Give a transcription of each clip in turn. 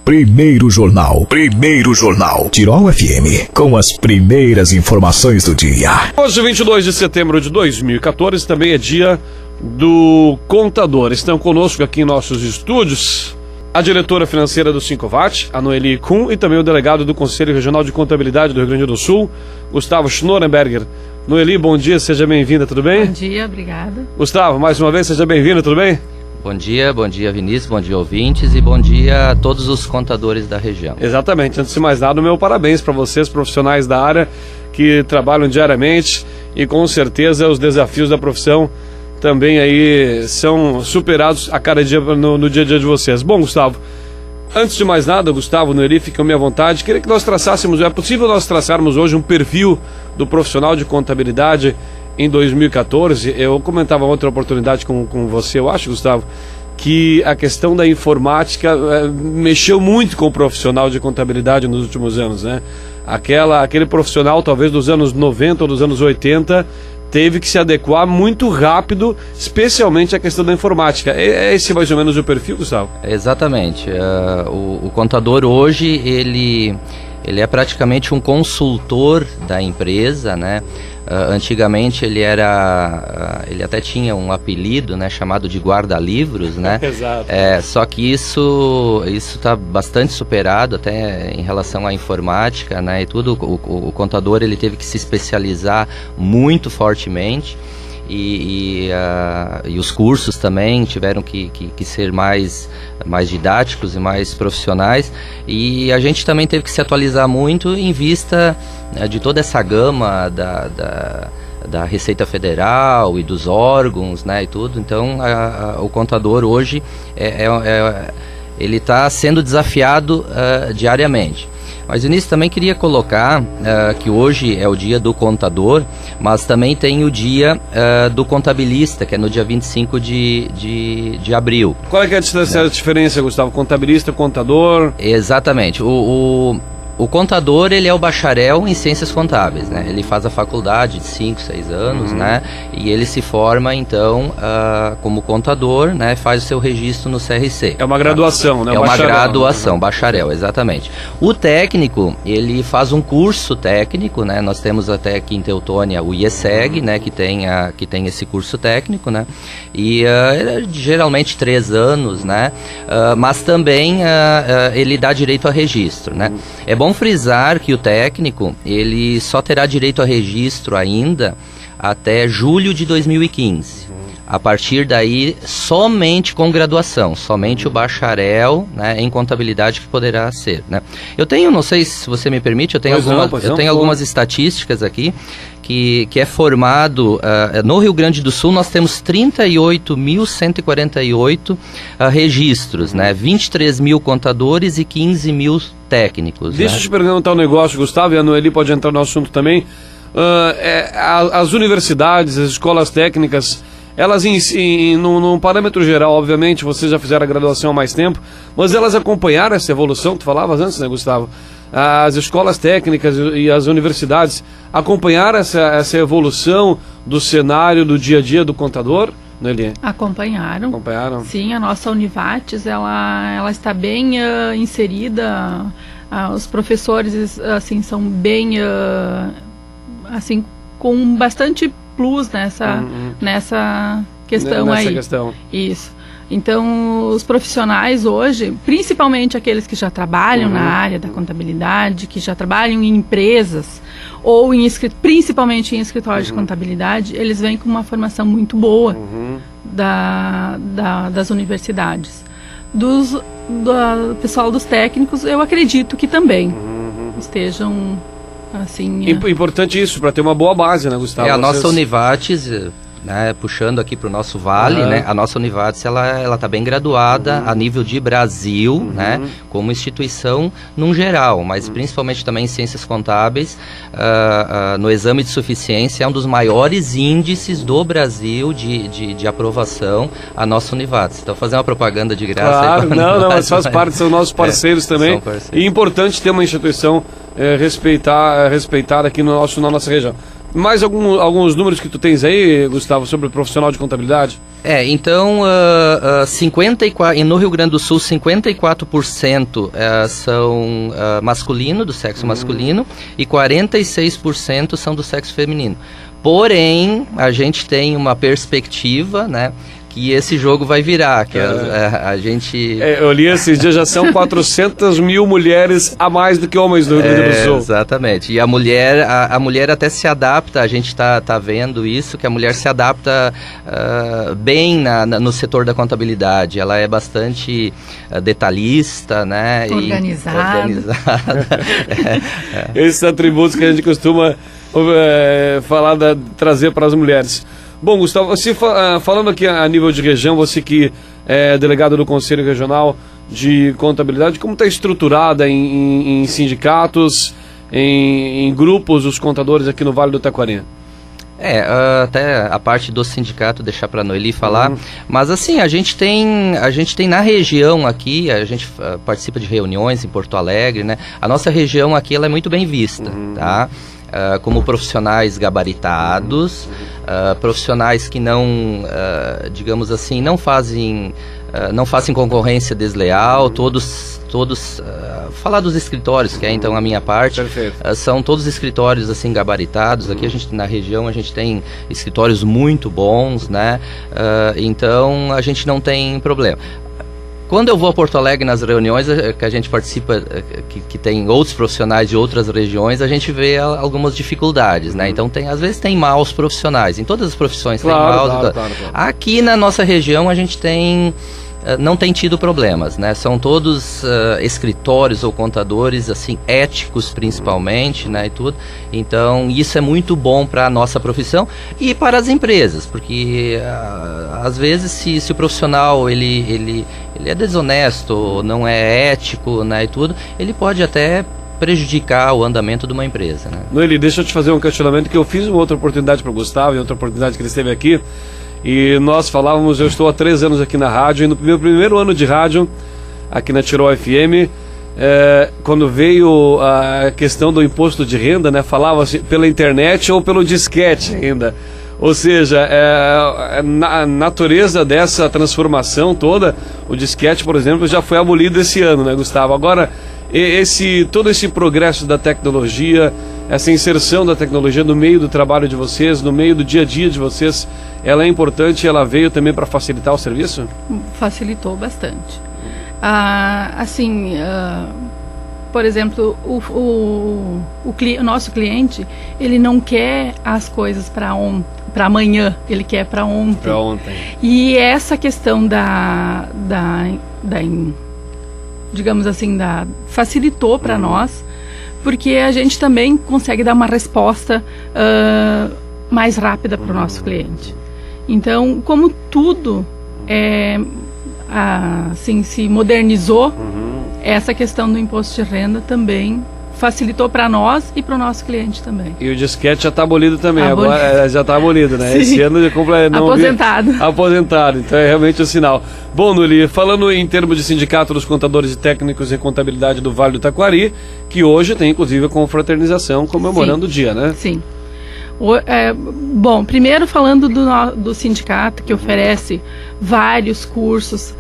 Primeiro Jornal. Tirol FM, com as primeiras informações do dia. Hoje, 22 de setembro de 2014, também é dia do contador. Estão conosco aqui em nossos estúdios a diretora financeira do 5VAT, a Noeli Kuhn, e também o delegado do Conselho Regional de Contabilidade do Rio Grande do Sul, Gustavo Schnorenberger. Noeli, bom dia, seja bem-vinda, tudo bem? Bom dia, obrigada. Gustavo, mais uma vez, seja bem-vindo, tudo bem? Bom dia Vinícius, bom dia ouvintes e bom dia a todos os contadores da região. Exatamente, antes de mais nada, o meu parabéns para vocês, profissionais da área que trabalham diariamente, e com certeza os desafios da profissão também aí são superados a cada dia no dia a dia de vocês. Bom, Gustavo, antes de mais nada, Gustavo, Noeli, fica à minha vontade, queria que nós traçássemos, é possível nós traçarmos hoje um perfil do profissional de contabilidade em 2014, eu comentava outra oportunidade com você, eu acho, Gustavo, que a questão da informática mexeu muito com o profissional de contabilidade nos últimos anos, né? Aquele profissional, talvez dos anos 90 ou dos anos 80, teve que se adequar muito rápido, especialmente à questão da informática. É esse mais ou menos o perfil, Gustavo? Exatamente. O contador hoje, ele é praticamente um consultor da empresa, né? Antigamente ele até tinha um apelido, né, chamado de guarda-livros, né? Exato. Só que isso está bastante superado até em relação à informática, né? E tudo, o contador ele teve que se especializar muito fortemente. E os cursos também tiveram que ser mais didáticos e mais profissionais, e a gente também teve que se atualizar muito em vista de toda essa gama da Receita Federal e dos órgãos, né, e tudo. Então o contador hoje ele está sendo desafiado diariamente. Mas, Vinícius, também queria colocar que hoje é o dia do contador, mas também tem o dia do contabilista, que é no dia 25 de abril. Qual é que é a diferença, Gustavo? Contabilista, contador? Exatamente. O contador, ele é o bacharel em ciências contábeis, né? Ele faz a faculdade de 5, 6 anos, né? E ele se forma, então, como contador, né? Faz o seu registro no CRC. É uma graduação, né? É uma graduação, bacharel, exatamente. O técnico, ele faz um curso técnico, né? Nós temos até aqui em Teutônia o IESEG, né? Que tem esse curso técnico, né? E é geralmente 3 anos, né? Mas também ele dá direito a registro, né? É bom frisar que o técnico, ele só terá direito a registro ainda até julho de 2015. A partir daí, somente com graduação, somente o bacharel, né, em contabilidade que poderá ser, né? Eu tenho, não sei se você me permite, eu tenho algumas estatísticas aqui, que é formado, no Rio Grande do Sul nós temos 38.148 registros, né? 23 mil contadores e 15 mil técnicos. Deixa eu te perguntar um negócio, Gustavo, e a Noeli pode entrar no assunto também. As universidades, as escolas técnicas, elas num parâmetro geral, obviamente, vocês já fizeram a graduação há mais tempo, mas elas acompanharam essa evolução, tu falavas antes, né, Gustavo? As escolas técnicas e as universidades acompanharam essa evolução do cenário do dia a dia do contador, Noeli? Acompanharam. Sim, a nossa Univates, ela está bem inserida, os professores assim, são bem, assim, com bastante plus nessa questão aí. Isso. Então, os profissionais hoje, principalmente aqueles que já trabalham na área da contabilidade, que já trabalham em empresas, ou principalmente em escritórios de contabilidade, eles vêm com uma formação muito boa das universidades. Do pessoal dos técnicos, eu acredito que também estejam assim... Importante isso, para ter uma boa base, né, Gustavo? A nossa Univates... Né, puxando aqui para o nosso vale, né, a nossa Univates ela está bem graduada a nível de Brasil, né, como instituição num geral, mas principalmente também em ciências contábeis, no exame de suficiência é um dos maiores índices do Brasil de aprovação a nossa Univates. Então fazer uma propaganda de graça. Claro, não, mas faz parte, são nossos parceiros também. E é importante ter uma instituição respeitada aqui na nossa região. Mais alguns números que tu tens aí, Gustavo, sobre o profissional de contabilidade? Então, no Rio Grande do Sul, 54% são masculino, do sexo masculino, e 46% são do sexo feminino. Porém, a gente tem uma perspectiva, né, que esse jogo vai virar, que a gente... eu li esses dias, já são 400 mil mulheres a mais do que homens do Rio Grande do Sul. Exatamente, e a mulher até se adapta, a gente tá vendo isso, que a mulher se adapta bem no setor da contabilidade, ela é bastante detalhista, né? Organizada. Esses atributos que a gente costuma trazer para as mulheres. Bom, Gustavo, você falando aqui a nível de região, você que é delegado do Conselho Regional de Contabilidade, como está estruturada em sindicatos, em grupos, os contadores aqui no Vale do Taquari? Até a parte do sindicato deixar para a Noeli falar, mas assim, a gente tem na região aqui, a gente participa de reuniões em Porto Alegre, né? A nossa região aqui ela é muito bem vista, tá? Como profissionais gabaritados, profissionais que não, digamos assim, não fazem concorrência desleal, todos falar dos escritórios, que é então a minha parte, são todos escritórios assim gabaritados. Aqui na região a gente tem escritórios muito bons, né? Então a gente não tem problema. Quando eu vou a Porto Alegre nas reuniões que a gente participa, que tem outros profissionais de outras regiões, a gente vê algumas dificuldades, né? Então às vezes tem maus profissionais, em todas as profissões tem maus. Claro. Aqui na nossa região a gente não tem tido problemas, né? São todos escritórios ou contadores, assim, éticos principalmente, né, e tudo. Então, isso é muito bom para a nossa profissão e para as empresas, porque às vezes se o profissional ele é desonesto, não é ético, né, e tudo, ele pode até prejudicar o andamento de uma empresa, né? Noeli, deixa eu te fazer um questionamento que eu fiz uma outra oportunidade para o Gustavo e outra oportunidade que ele esteve aqui. E nós falávamos, eu estou há 3 anos aqui na rádio, e no meu primeiro ano de rádio, aqui na Tirol FM, quando veio a questão do imposto de renda, né, falava-se pela internet ou pelo disquete ainda. Ou seja, a natureza dessa transformação toda, o disquete, por exemplo, já foi abolido esse ano, né, Gustavo? Agora, todo esse progresso da tecnologia, essa inserção da tecnologia no meio do trabalho de vocês, no meio do dia a dia de vocês, ela é importante, ela veio também para facilitar o serviço? Facilitou bastante. Por exemplo, o nosso cliente, ele não quer as coisas para amanhã, ele quer para ontem. Para ontem. E essa questão digamos assim, facilitou para nós, porque a gente também consegue dar uma resposta mais rápida para o nosso cliente. Então, como tudo se modernizou, essa questão do imposto de renda também facilitou para nós e para o nosso cliente também. E o disquete já está abolido também, agora já está abolido, né? Sim. Esse ano aposentado, então é realmente um sinal. Bom, Noeli, falando em termos de Sindicato dos Contadores e Técnicos em Contabilidade do Vale do Taquari, que hoje tem inclusive a confraternização comemorando o dia, né? Sim. Bom, primeiro falando do sindicato, que oferece vários cursos.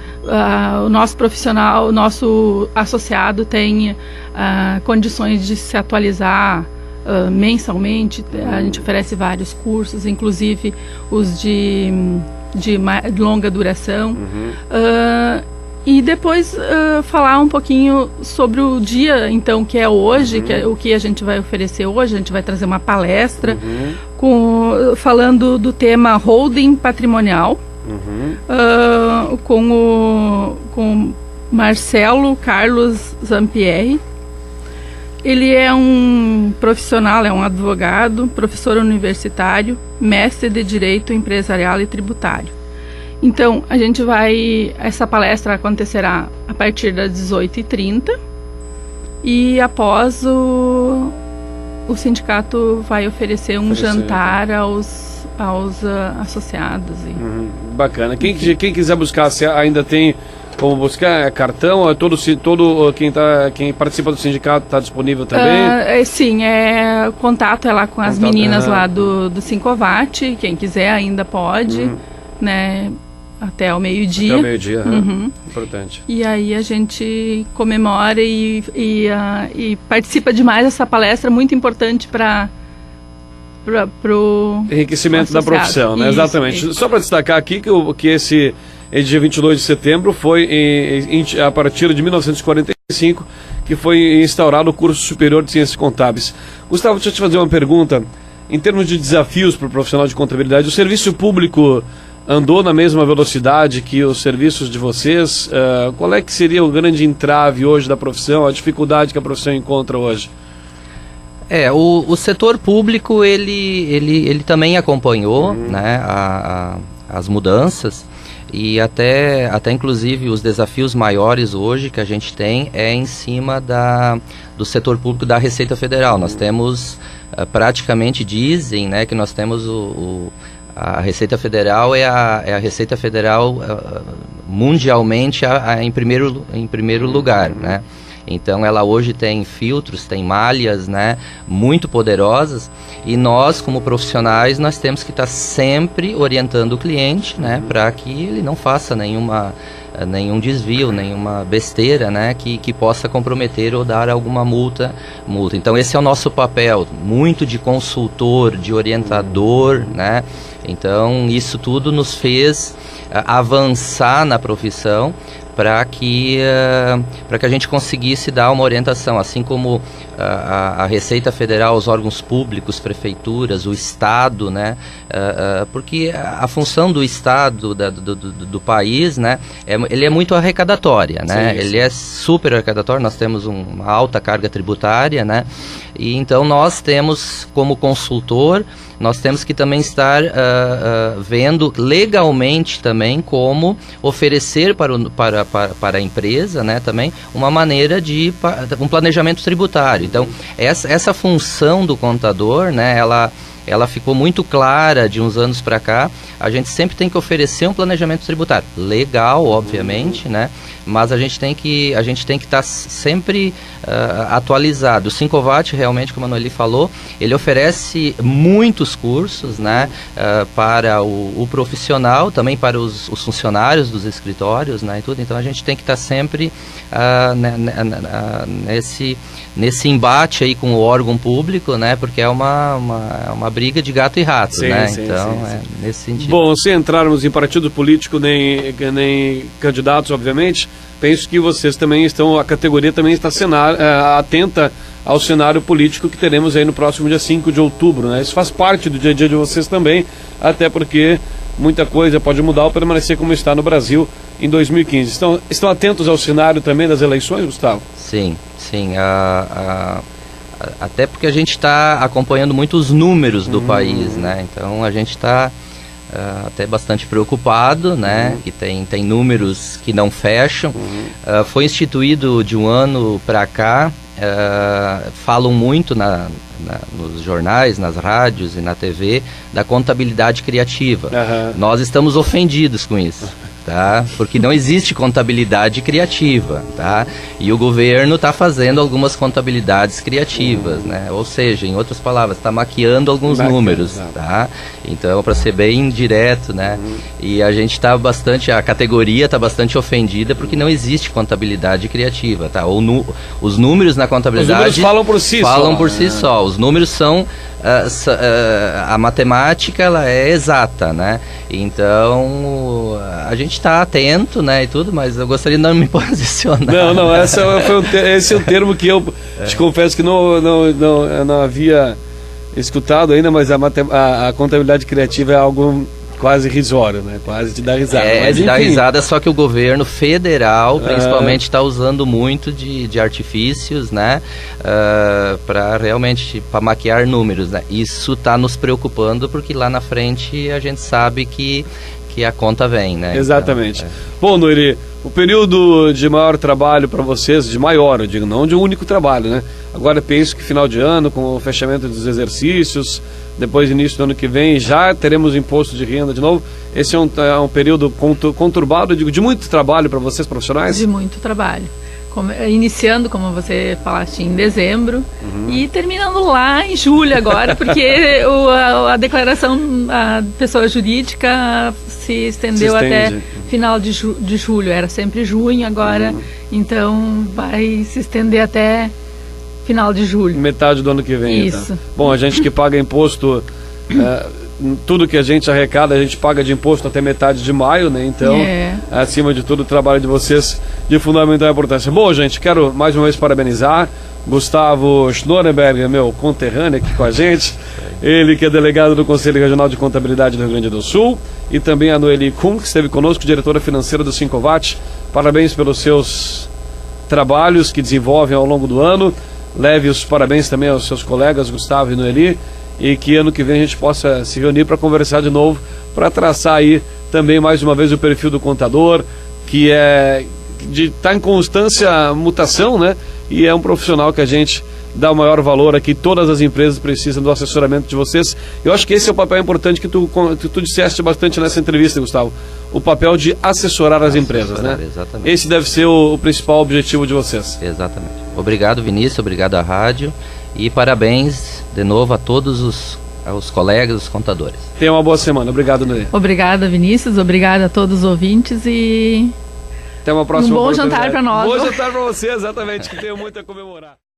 O nosso profissional, o nosso associado tem condições de se atualizar mensalmente. A gente oferece vários cursos, inclusive os de longa duração. E depois falar um pouquinho sobre o dia, então, que é hoje, que é o que a gente vai oferecer hoje. A gente vai trazer uma palestra falando do tema holding patrimonial, com Marcelo Carlos Zampieri. Ele é um profissional, é um advogado, professor universitário, mestre de Direito Empresarial e Tributário. Então, essa palestra acontecerá a partir das 18h30 e após o sindicato vai oferecer um jantar aos associados. Bacana. Quem quiser buscar, se ainda tem como buscar cartão? Todo quem participa do sindicato está disponível também? Sim, contato é lá com as meninas lá do Sincovat, quem quiser ainda pode, né? Até o meio-dia. Até o meio-dia, importante. E aí a gente comemora e participa demais dessa palestra, muito importante para o enriquecimento da profissão, né? Isso, exatamente. Isso. Só para destacar aqui que esse dia 22 de setembro foi a partir de 1945 que foi instaurado o curso superior de Ciências Contábeis. Gustavo, deixa eu te fazer uma pergunta. Em termos de desafios para o profissional de contabilidade, o serviço público andou na mesma velocidade que os serviços de vocês? Qual é que seria o grande entrave hoje da profissão, a dificuldade que a profissão encontra hoje? O setor público, ele também acompanhou, né, as mudanças, e até inclusive os desafios maiores hoje que a gente tem é em cima do setor público da Receita Federal. Nós temos, praticamente dizem, né, que nós temos a Receita Federal é a Receita Federal mundialmente em primeiro lugar, né? Então ela hoje tem filtros, tem malhas, né, muito poderosas, e nós como profissionais nós temos que estar sempre orientando o cliente, né, para que ele não faça nenhum desvio, nenhuma besteira, né, que possa comprometer ou dar alguma multa. Então esse é o nosso papel, muito de consultor, de orientador, né. Então isso tudo nos fez avançar na profissão para que a gente conseguisse dar uma orientação, assim como a Receita Federal, os órgãos públicos, prefeituras, o Estado, né? Porque a função do Estado, do país, né? Ele é muito arrecadatória, né? Sim. Ele é super arrecadatório, nós temos uma alta carga tributária, né? E então nós temos, como consultor, nós temos que também estar vendo legalmente também como oferecer para a empresa, né, também uma maneira de um planejamento tributário. Então, essa função do contador, né, ela ficou muito clara de uns anos para cá. A gente sempre tem que oferecer um planejamento tributário legal, obviamente, né? Mas a gente tem que estar sempre atualizado. O Sincovat, realmente, como a Noeli falou, ele oferece muitos cursos, né, para o profissional, também para os funcionários dos escritórios, né, e tudo. Então a gente tem que estar sempre nesse embate aí com o órgão público, né, porque é uma briga de gato e rato, sim, né? Sim, então sim. Nesse sentido. Bom, sem entrarmos em partido político nem candidatos, obviamente, penso que vocês também a categoria também está atenta ao cenário político que teremos aí no próximo dia 5 de outubro, né? Isso faz parte do dia a dia de vocês também, até porque muita coisa pode mudar ou permanecer como está no Brasil em 2015. Estão atentos ao cenário também das eleições, Gustavo? Sim. Até porque a gente está acompanhando muito os números do país, né? Então a gente está até bastante preocupado, né? Que tem números que não fecham. Foi instituído de um ano para cá, falam muito nos jornais, nas rádios e na TV da contabilidade criativa. Nós estamos ofendidos com isso. Tá? Porque não existe contabilidade criativa, tá? E o governo está fazendo algumas contabilidades criativas, né? Ou seja, em outras palavras, está maquiando alguns números, tá? Então, para ser bem direto, né? E a gente a categoria está bastante ofendida porque não existe contabilidade criativa, tá? Os números na contabilidade... Os números falam por si só. Falam por si só. Os números são... a matemática, ela é exata, né? Então a gente está atento, né, e tudo, mas eu gostaria de não me posicionar. Não, esse é o termo que eu te confesso que eu não havia escutado ainda, mas a contabilidade criativa é algo quase risório, né? Quase de dar risada. Mas, de dar risada, só que o governo federal, principalmente, está usando muito de artifícios, né? Para realmente maquiar números, né? Isso está nos preocupando, porque lá na frente a gente sabe que que a conta vem, né? Exatamente. Então, Bom, Noeli, o período de maior trabalho para vocês, de maior, eu digo, não de um único trabalho, né? Agora penso que final de ano, com o fechamento dos exercícios, depois início do ano que vem, já teremos imposto de renda de novo. Esse é um período conturbado, eu digo, de muito trabalho para vocês profissionais? De muito trabalho. Iniciando, como você falaste, em dezembro e terminando lá em julho agora, porque a declaração da pessoa jurídica se estendeu até final de julho, era sempre junho agora, então vai se estender até final de julho. Metade do ano que vem. Isso. Então. Bom, a gente que paga imposto... tudo que a gente arrecada, a gente paga de imposto até metade de maio, né? Então, acima de tudo, o trabalho de vocês de fundamental importância. Bom, gente, quero mais uma vez parabenizar Gustavo Schnorenberg, meu conterrâneo aqui com a gente. Ele que é delegado do Conselho Regional de Contabilidade do Rio Grande do Sul. E também a Noeli Kuhn, que esteve conosco, diretora financeira do Sincovat. Parabéns pelos seus trabalhos que desenvolvem ao longo do ano. Leve os parabéns também aos seus colegas, Gustavo e Noeli. E que ano que vem a gente possa se reunir para conversar de novo, para traçar aí também mais uma vez o perfil do contador, que está em constância mutação, né? E é um profissional que a gente dá o maior valor aqui. Todas as empresas precisam do assessoramento de vocês. Eu acho que esse é o papel importante que tu disseste bastante nessa entrevista, Gustavo. O papel de assessorar as empresas, né? Exatamente. Esse deve ser o principal objetivo de vocês. Exatamente. Obrigado, Vinícius, obrigado à rádio e parabéns de novo a todos os colegas, os contadores. Tenha uma boa semana. Obrigado, Noeli. Obrigada, Vinícius. Obrigada a todos os ouvintes e até uma próxima. Um bom jantar para nós. Bom jantar para você, exatamente, que tenho muito a comemorar.